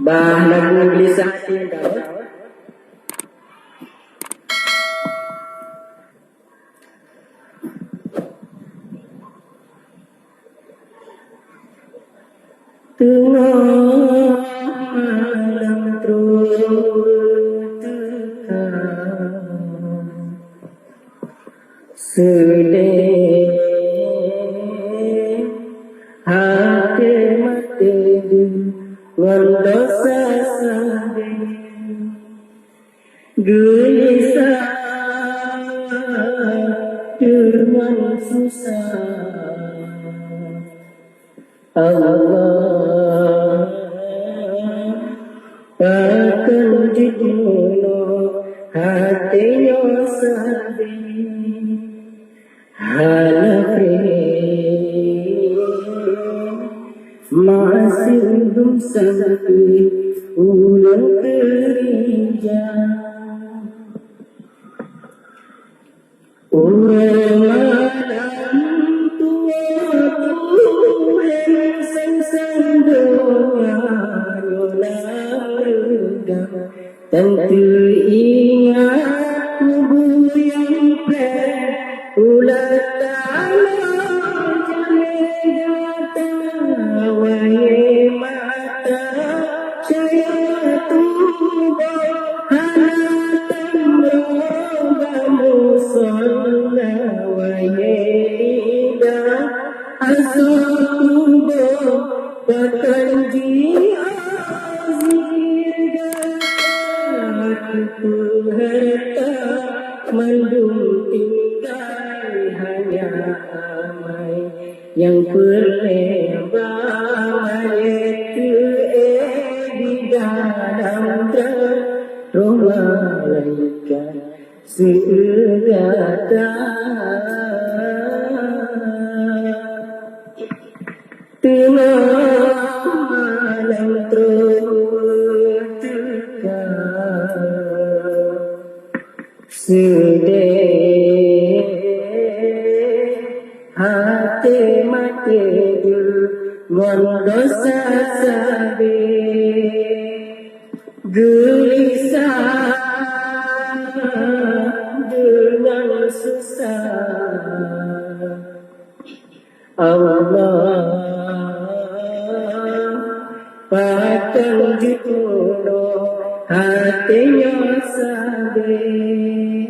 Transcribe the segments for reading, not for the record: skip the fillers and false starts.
Bah lagu gelisah hati kau. Tengah malam tertekan sedih hati mati dengan dosa sedih gelisah dengan susah Allah akan dibunuh hatinya sedih halafi masih belum sampai ulang kerja orang malam tentu ingat kubu yang ulat tanah jale wahai mata saya tuba hanatan robamu sola wahai ida asal bahkan dia harta mendung tinggal hanya amai yang berlebar itu di dalam roh malaikat segala tengah malam sedih hati mati dengan dosa sedih gelisah dengan susah Allah akan dibunuh hatinya sedih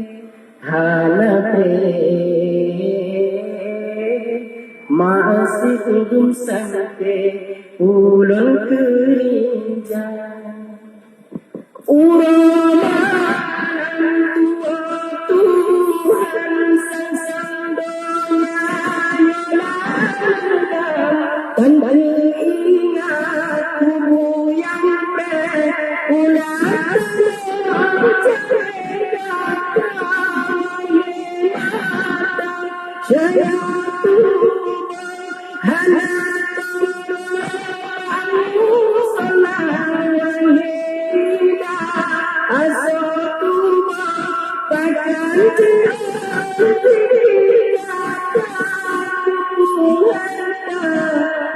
halafi masih belum sampai ulang kerja orang tua Tuhan sang dan ingat kubu yang berulas saya tuba hanatan selalu asal tuba bahkan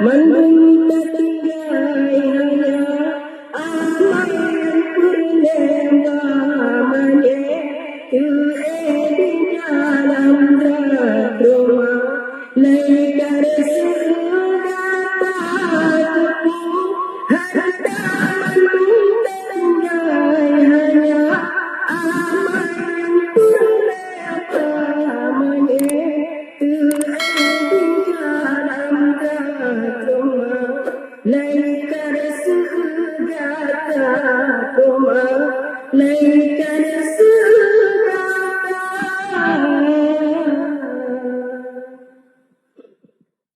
mendung tertinggal aman berlembamanya di dalam rumah lekar segala harta mendung tertinggal hanya aman berlembamanya di dalam rumah lekar segala rumah lekar segala